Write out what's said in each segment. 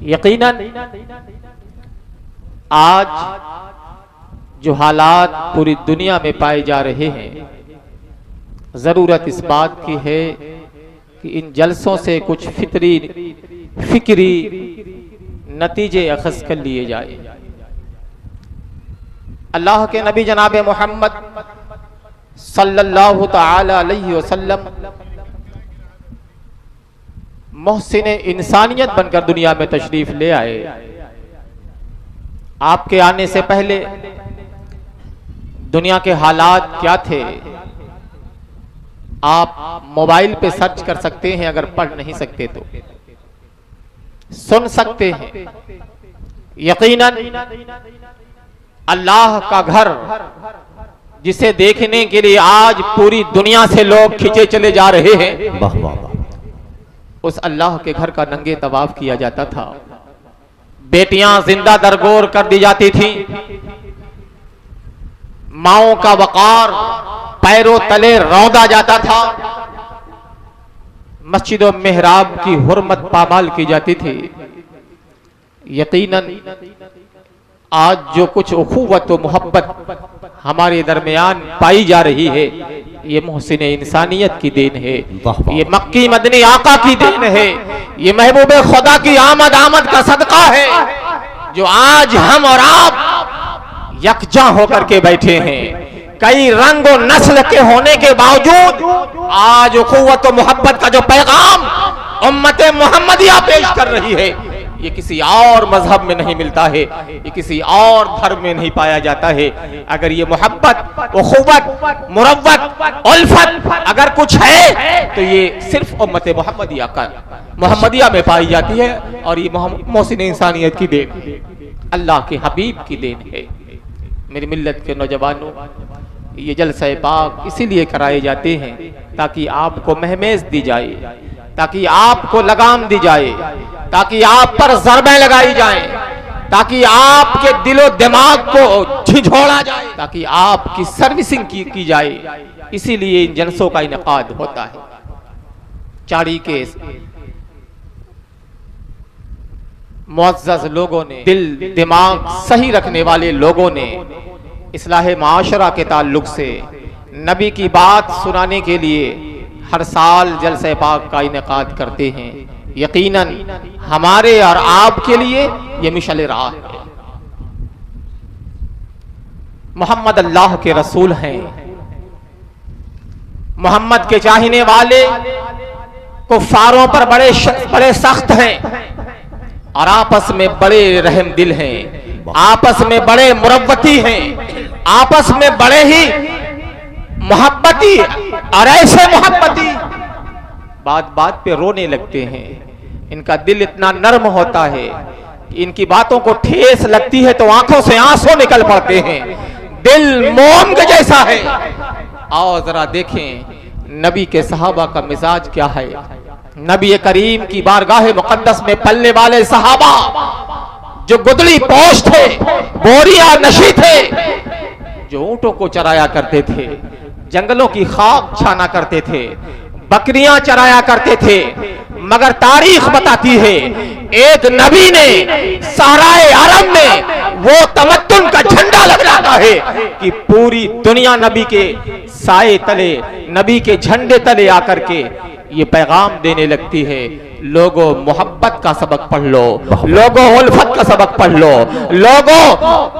यकीनन आज जो हालात पूरी दुनिया में पाए जा रहे हैं, जरूरत इस बात की है कि इन जलसों से कुछ फिक्री नतीजे अखज़ कर लिए जाए। अल्लाह के नबी जनाब मोहम्मद सल्लल्लाहु तआला अलैहि वसल्लम मोहसिन इंसानियत बनकर दुनिया में तशरीफ ले आए। आपके आने से पहले दुनिया के हालात क्या थे आप मोबाइल पे सर्च कर सकते हैं, अगर पढ़ नहीं सकते तो सुन सकते हैं। यकीनन अल्लाह का घर जिसे देखने के लिए आज पूरी दुनिया से लोग खींचे चले जा रहे हैं, वाह वाह वाह, उस अल्लाह के घर का नंगे तवाफ किया जाता था। बेटियां जिंदा दरगोर कर दी जाती थी, माओं का वकार पैरों तले रौंदा जाता था, मस्जिद और मेहराब की हुर्मत पामाल की जाती थी। यकीनन आज जो कुछ उखुवत व मोहब्बत हमारे दरमियान पाई जा रही है, ये मोहसिन इंसानियत की देन है, ये मक्की मदनी आका की देन है, ये महबूब खुदा की आमद का सदका है जो आज हम और आप यकजा होकर के बैठे हैं। कई रंग और नस्ल के होने के बावजूद आज उखुवत व मोहब्बत का जो पैगाम उम्मत मुहम्मदिया पेश कर रही है, ये किसी और मजहब में नहीं मिलता है, ये किसी और धर्म में नहीं पाया जाता है। अगर ये मोहब्बत, उखुवत, मुरव्वत, उल्फत अगर कुछ है तो ये सिर्फ उम्मत मुहम्मदिया में पाई जाती है, और ये मोहसिन इंसानियत की देन है, अल्लाह के हबीब की देन है। मेरी मिल्लत के नौजवानों, ये जलसा पाक इसीलिए कराए जाते हैं ताकि आपको महमेज दी जाए, ताकि आपको लगाम दी जाए, ताकि आप पर ज़रबें लगाई जाएं, ताकि आपके दिलो दिमाग को झिझोड़ा जाए, ताकि आपकी सर्विसिंग की जाए। इसीलिए इन जलसों का इनेकाद होता है। चाड़ी के मुअज़्ज़ज़ लोगों ने, दिल दिमाग सही रखने वाले लोगों ने इस्लाह माशरा के ताल्लुक से नबी की बात सुनाने के लिए हर साल जलसे पाक का इनेकाद करते हैं। यकीनन हमारे और आपके लिए ये मिशल राह है। मोहम्मद अल्लाह के रसूल हैं, मोहम्मद के चाहने वाले कुफ्फारों पर बड़े सख्त हैं और आपस में बड़े रहम दिल हैं, आपस में बड़े मुरव्वती हैं, आपस में बड़े ही मोहब्बती, और ऐसे मोहब्बती बात बात पे रोने लगते हैं। इनका दिल इतना नर्म होता है कि इनकी बातों को ठेस लगती है तो आंखों से आंसू निकल पड़ते हैं। दिल मोम के जैसा है। आओ जरा देखें नबी के सहाबा का मिजाज क्या है। नबी करीम की बारगाह मुकद्दस में पलने वाले सहाबा जो गुदड़ी पोश थे, बोरिया नशी थे, जो ऊंटों को चराया करते थे, जंगलों की खाक छाना करते थे, बकरियां चराया करते थे, मगर तारीख बताती है एक नबी ने सहराए अरब में वो तमद्दुन का झंडा लहराता है कि पूरी दुनिया नबी के साए तले, नबी के झंडे तले आकर के ये पैगाम देने लगती है, लोगों मोहब्बत का सबक पढ़ लो, लोगों उल्फत का सबक पढ़ लो, लोगों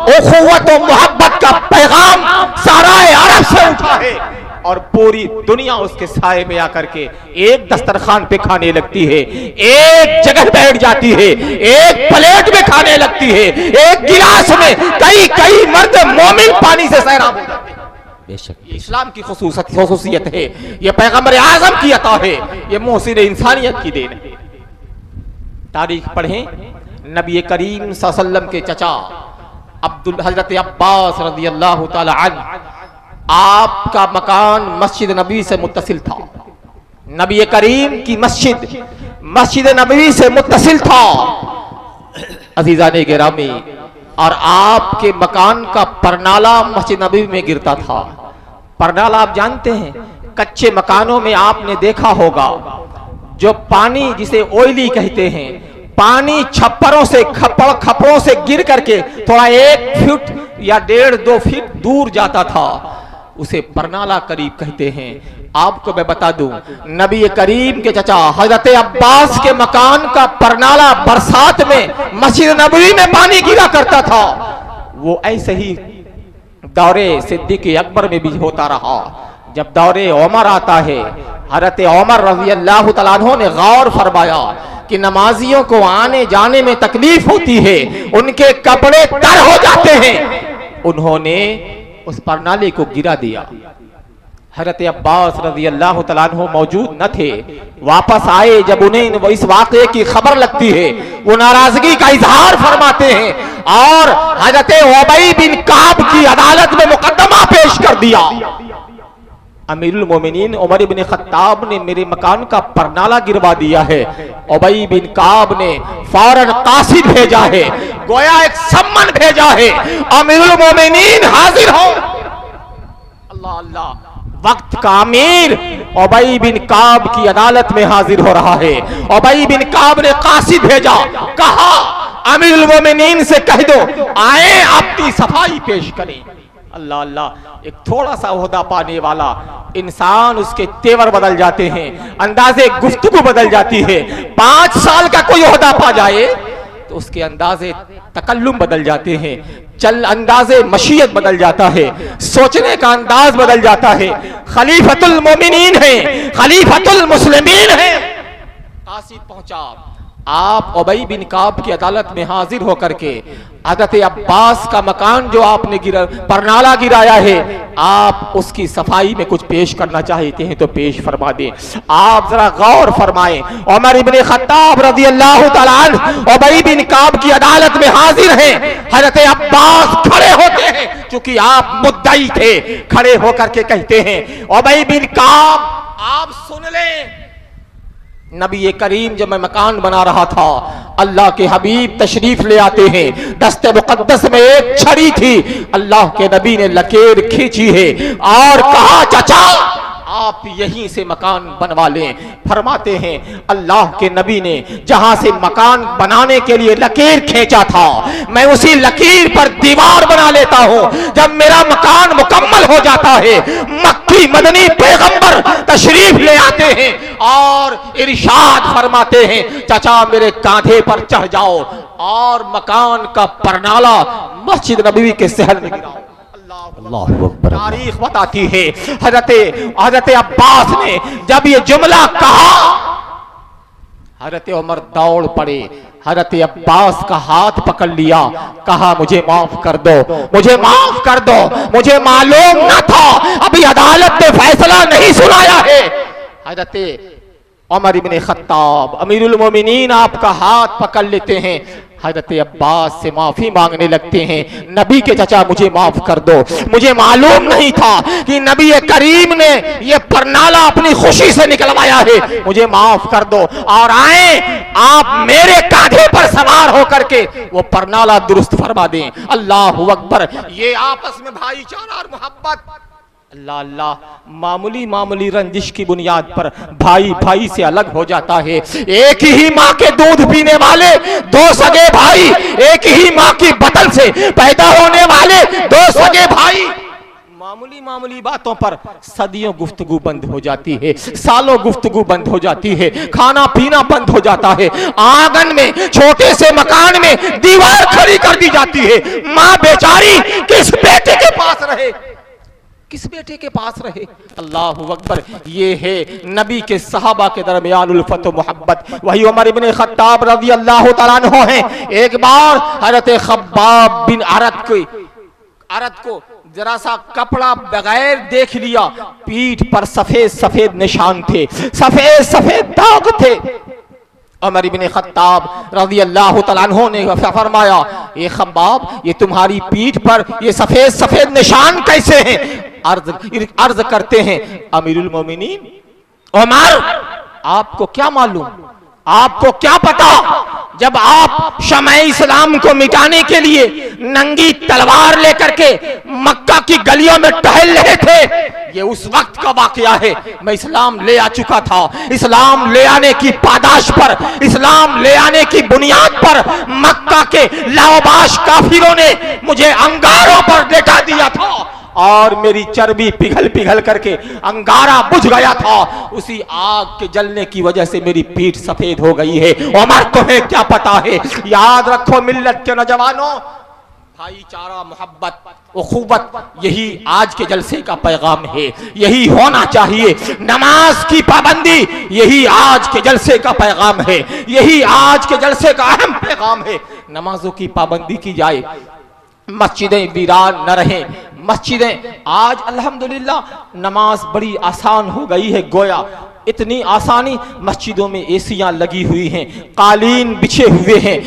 उखुवत और मोहब्बत का पैगाम सहराए अरब से उठा है और पूरी दुनिया उसके साए में आकर के एक दस्तरखान पे खाने लगती है, एक जगह बैठ जाती है, एक प्लेट में खाने लगती है, एक गिलास में कई कई मर्द मोमिन पानी से सैराब हो जाते हैं। बेशक इस्लाम की खुसूसियत है, यह पैगंबर आज़म की अता है, यह मोहसिन इंसानियत की देन है। तारीख पढ़ें, नबी करीम सल्लल्लाहु अलैहि वसल्लम के चचा हजरत अब्बास रज़ियल्लाहु ताला अन्हु, आपका मकान मस्जिद नबी से मुत्तसिल था। नबी करीम की मस्जिद नबी से मुत्तसिल था अजीज़ाने गिरामी, और आपके मकान का परनाला मस्जिद नबी में गिरता था। परनाला आप जानते हैं, कच्चे मकानों में आपने देखा होगा जो पानी जिसे ऑयली कहते हैं पानी छप्परों से खपड़ों से गिर करके थोड़ा 1 फीट या 1.5-2 फीट दूर जाता था, उसे परनाला करीब कहते हैं। आपको मैं बता दूं, नबी करीम के चचा हजरत अब्बास के मकान का परनाला बरसात में मस्जिद नबवी में पानी गिरा करता था। वो ऐसे ही दौरे सिद्दीक़ अकबर में भी होता रहा। जब दौरे उमर आता है, हजरत उमर रज़ी अल्लाह तआला अन्हु ने गौर फरमाया कि नमाजियों को आने जाने में तकलीफ होती है, उनके कपड़े तर हो जाते हैं। उन्होंने उस परनाले को गिरा दिया। हजरत अब्बास रज़ी अल्लाह तआला अन्हु मौजूद न थे। वापस आए, जब उन्हें इस वाक़े की खबर लगती है, वो नाराजगी का इजहार फरमाते हैं और हजरत उबई बिन काब की अदालत में मुकदमा पेश कर दिया। अमीरुल मोमिनीन उमर इब्न खत्ताब ने मेरे मकान का परनाला गिरवा दिया है। उबई बिन काब ने फौरन कासिद भेजा है, गोया एक सम्मन भेजा है, अमीरुल मोमिनीन हाजिर हो। अल्लाह अल्लाह, वक्त का अमीर उबई बिन काब की अदालत में हाजिर हो रहा है। उबई बिन काब ने कासिद भेजा, कहा अमीरुल मोमिनीन से कह दो आए आपकी सफाई पेश करें। अल्लाह अल्लाह, एक थोड़ा सा ओहदा पाने वाला इंसान, उसके तेवर बदल जाते हैं, अंदाजे गुफ्तगू बदल जाती है। 5 साल का कोई ओहदा पा जाए तो उसके अंदाजे तकल्लुम बदल जाते हैं, अंदाजे मशीयत बदल जाता है, सोचने का अंदाज बदल जाता है। खलीफतुल मोमिनीन है, खलीफतुल मुस्लिमीन है। कासिद पहुंचा, आप उबई बिन काब की अदालत में हाजिर होकर के हजरत अब्बास का मकान जो आपने परनाला गिराया है, आप उसकी सफाई में कुछ पेश करना चाहते हैं तो पेश फरमा दें। आप जरा गौर फरमाएं, उमर इब्न खत्ताब रज़ी अल्लाह तआला अन्हु उबई बिन काब की अदालत में हाजिर हैं। हजरत अब्बास खड़े होते हैं, चूंकि आप मुद्दई थे, खड़े होकर के कहते हैं उबई बिन काब आप सुन लें, नबी करीम जब मैं मकान बना रहा था, अल्लाह के हबीब तशरीफ ले आते हैं, दस्ते मुकद्दस में एक छड़ी थी, अल्लाह के नबी ने लकीर खींची है और कहा चाचा आप यहीं से मकान बनवा लें। फरमाते हैं अल्लाह के नबी ने जहां से मकान बनाने के लिए लकीर खींचा था, मैं उसी लकीर पर दीवार बना लेता हूं। जब मेरा मकान मुकम्मल हो जाता है, मक्की मदनी पैगंबर तशरीफ ले आते हैं और इरशाद फरमाते हैं चाचा मेरे कांधे पर चढ़ जाओ और मकान का परनाला मस्जिद नबवी के सहन में गिराओ। तारीख बताती है हजरत अब्बास ने जब ये जुमला कहा, हजरत उमर दौड़ पड़े, हजरत अब्बास का हाथ पकड़ लिया, कहा मुझे माफ कर दो, मुझे माफ कर दो, मुझे मालूम न था, अभी अदालत ने फैसला नहीं सुनाया है। हजरत उमर इब्न खत्ताब अमीरुल मोमिनीन आपका हाथ पकड़ लेते हैं, हजरत अब्बास से माफी मांगने लगते हैं, नबी के चचा मुझे माफ कर दो, मुझे मालूम नहीं था कि नबी करीम ने ये परनाला अपनी खुशी से निकलवाया है, मुझे माफ कर दो और आए आप मेरे कांधे पर सवार होकर के वो परनाला दुरुस्त फरमा दें। अल्लाहु अकबर। ये आपस में भाईचारा और मोहब्बत, अल्लाह अल्लाह, मामूली मामूली रंजिश की बुनियाद पर भाई भाई से अलग हो जाता है। एक ही माँ के दूध पीने वाले 2 सगे भाई, एक ही माँ की बतन से पैदा होने वाले 2 सगे भाई, मामूली मामूली बातों पर सदियों गुफ्तगू बंद हो जाती है, सालों गुफ्तगू बंद हो जाती है, खाना पीना बंद हो जाता है, आंगन में छोटे से मकान में दीवार खड़ी कर दी जाती है। माँ बेचारी किस बेटे के पास रहे, किस बेटे के पास रहे। अल्लाहु अकबर। ये है नबी के सहाबा के दरमियान उल्फत मोहब्बत। वही उमर इब्न खत्ताब रज़ी अल्लाह तआला अन्हु हैं। एक बार हजरत खब्बाब बिन अरत को जरा सा कपड़ा बगैर देख लिया, पीठ पर सफेद सफेद निशान थे, सफेद सफेद दाग थे। उमर इब्न खत्ताब रज़ी अल्लाह तआला अन्हु ने फरमाया ये खब्बाब, ये तुम्हारी पीठ पर ये सफेद सफेद निशान कैसे हैं? अर्ज करते हैं अमीरुल मोमिनीन उमर आपको क्या मालूम, आपको क्या पता, जब आप शमए इस्लाम को मिटाने के लिए नंगी तलवार लेकर के मक्का की गलियों में टहल रहे थे, ये उस वक्त का वाकया है। मैं इस्लाम ले आ चुका था। इस्लाम ले आने की पादाश पर, इस्लाम ले आने की बुनियाद पर मक्का के लाओबाश काफिरों ने मुझे अंगारों पर लेटा दिया था और मेरी चर्बी पिघल पिघल करके अंगारा बुझ गया था। उसी आग के जलने की वजह से मेरी पीठ सफेद हो गई है। उमर तुम्हें क्या पता है? याद रखो मिल्लत के नौजवानों, भाईचारा, मोहब्बत, उखुवत, यही आज के जलसे का पैगाम है। यही होना चाहिए। नमाज की पाबंदी, यही आज के जलसे का पैगाम है। यही आज के जलसे का अहम पैगाम है। नमाजों की पाबंदी की जाए, मस्जिदें वीरान न रहें। मस्जिदें आज अल्हम्दुलिल्लाह नमाज बड़ी आसान हो गई है। गोया इतनी आसानी, मस्जिदों में एसियां लगी हुई हैं, कालीन बिछे हुए हैं,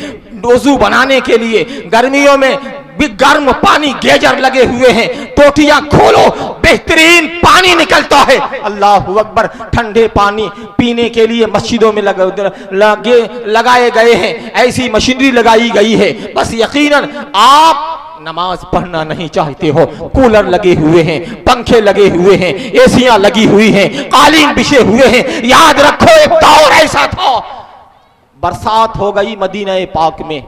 वजू बनाने के लिए गर्मियों में गर्म पानी गीजर लगे हुए हैं, टोटियां खोलो बेहतरीन पानी निकलता है। अल्लाहु अकबर। ठंडे पानी पीने के लिए मस्जिदों में लगाए गए हैं, ऐसी मशीनरी लगाई गई है। बस यकीनन आप नमाज पढ़ना नहीं चाहते हो, कूलर लगे हुए हैं, पंखे लगे हुए हैं, एसियां लगी हुई हैं, कालीन बिछे हुए हैं। याद रखो एक दौर ऐसा था, बरसात हो गई मदीना पाक में,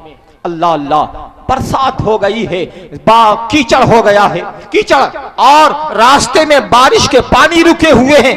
अल्लाह अल्लाह, बरसात हो गई है, कीचड़ हो गया है, कीचड़, और रास्ते में बारिश के पानी रुके हुए हैं।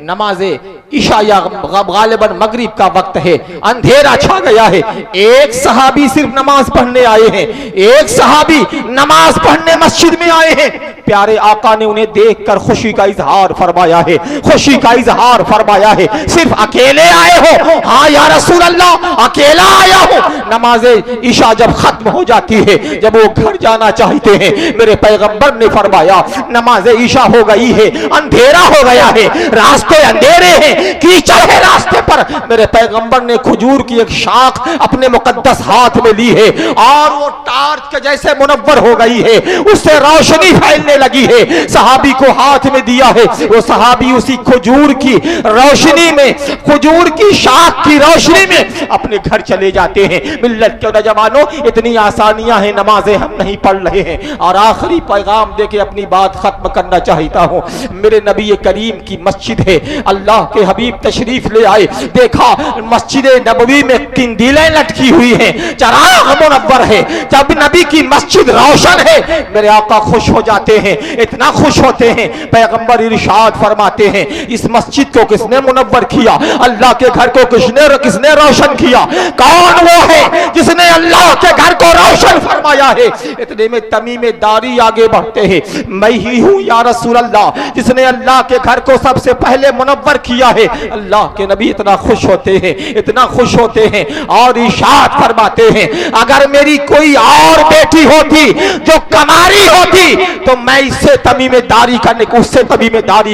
नमाजे ईशा या गालिबन मगरिब का वक्त है, अंधेरा छा गया है। एक सहाबी सिर्फ नमाज पढ़ने आए हैं, एक सहाबी नमाज पढ़ने मस्जिद में आए हैं। प्यारे आका ने उन्हें देखकर खुशी का इजहार फरमाया है, खुशी का इजहार फरमाया है। सिर्फ अकेले आए हो? हाँ या रसूल अल्लाह, अकेला आया हूं। नमाजे ईशा जब खत्म हो जाती है, जब वो घर जाना चाहते हैं, मेरे पैगंबर ने फरमाया नमाजे ईशा हो गई है, अंधेरा हो गया है, रास्ते अंधेरे हैं, कीचड़ है रास्ते पर। मेरे पैगंबर ने खजूर की एक शाख अपने मुकद्दस हाथ में ली है और वो टार्च के जैसे मुनव्वर हो गई है, उससे रोशनी फैलने लगी है। सहाबी को हाथ में दिया है, वो सहाबी उसी खजूर की रोशनी में, खजूर की शाख की रोशनी में अपने घर चले जाते हैं। मिल्लत के नौजवानों, इतनी आसानियां हैं, नमाजें हम नहीं पढ़ रहे हैं। और आखिरी पैगाम देके अपनी बात खत्म करना चाहता हूं। मेरे नबी करीम की मस्जिद है, अल्लाह के हबीब तशरीफ ले आए, देखा मस्जिद नबवी में किंदीलें लटकी हुई हैं, चराग मुनव्वर है। जब नबी की मस्जिद रोशन है, मेरे आका खुश हो जाते हैं, इतना खुश होते हैं। पैगंबर इरशाद फरमाते हैं, इस मस्जिद को किसने मुनव्वर किया? अल्लाह के घर को किसने रोशन किया? कौन वो है जिसने अल्लाह के घर को रोशन फरमाया है? इतने में तमीम दारी आगे बढ़ते हैं, मैं ही हूं या रसूल अल्लाह जिसने अल्लाह के घर को सबसे पहले मुनव्वर किया है। अल्लाह के नबी इतना खुश होते हैं, इतना खुश होते हैं और इरशाद फरमाते हैं, अगर मेरी कोई और बेटी होती जो कमारी होती तो मैं उससे तमीमेदारी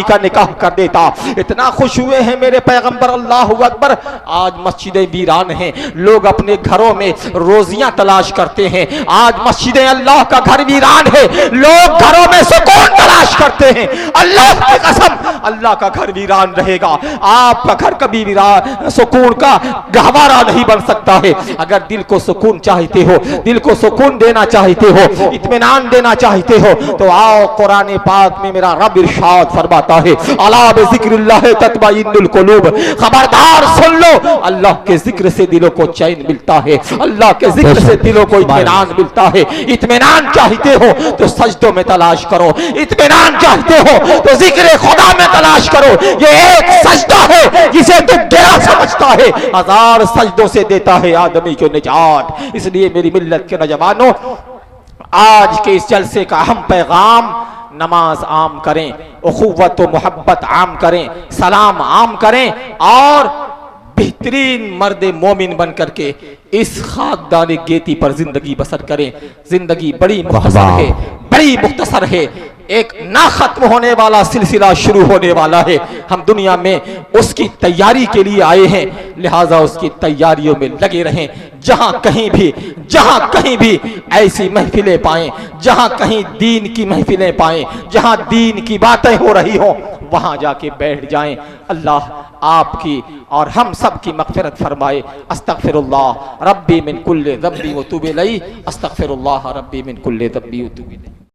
का निकाह कर देता। इतना खुश हुए हैं मेरे पैगंबर। अल्लाहु अकबर। आज मस्जिदें वीरान हैं, लोग अपने घरों में रोजियां तलाश करते हैं। आज मस्जिदें, अल्लाह का घर वीरान है, लोग घरों में सुकून तलाश करते हैं। अल्लाह की कसम, अल्लाह का घर वीरान रहेगा, आपका घर कभी वीरान सुकून का गहवारा नहीं बन सकता है। अगर दिल को सुकून चाहते हो, दिल को सुकून देना चाहते हो, इत्मीनान देना चाहते हो, तो आओ कुरान पाक में मेरा रब इरशाद फरमाता है, अला बिज़िक्रिल्लाह तत्मइन्नुल कुलूब। खबरदार सुन लो, अल्लाह के जिक्र से दिलों को चैन मिलता है, अल्लाह के जिक्र से दिलों को इत्मीनान मिलता है। इत्मीनान चाहते हो तो सजदों में तलाश करो, इत्मीनान चाहते हो तो जिक्र खुदा में तलाश करो। ये एक सजदा है जिसे तू गया समझता है, हजार सजदों से देता है आदमी को निजात। इसलिए मेरी मिल्लत के नौजवानों, आज के इस जलसे का अहम पैगाम, नमाज आम करें, उखुव्वत व मोहब्बत आम करें, सलाम आम करें और बेहतरीन मर्द मोमिन बन करके इस खाकदानी गेती पर जिंदगी बसर करें। जिंदगी बड़ी मुख्तसर है, बड़ी मुख्तसर है। एक ना खत्म होने वाला सिलसिला शुरू होने वाला है। हम दुनिया में उसकी तैयारी के लिए आए हैं, लिहाजा उसकी तैयारियों में लगे रहें। जहां कहीं भी ऐसी महफिलें पाएं, जहां कहीं दीन की महफिलें पाएं, जहां दीन की बातें हो रही हो, वहां जाके बैठ जाएं। अल्लाह आपकी और हम सब की मग़फ़िरत फरमाए। अस्तग़फ़िरुल्लाह रब्बी मिन कुल्लि ज़ंबि व तूबु इलैहि, अस्तग़फ़िरुल्लाह रब्बी मिन कुल्लि ज़ंबि व तूबु इलैहि।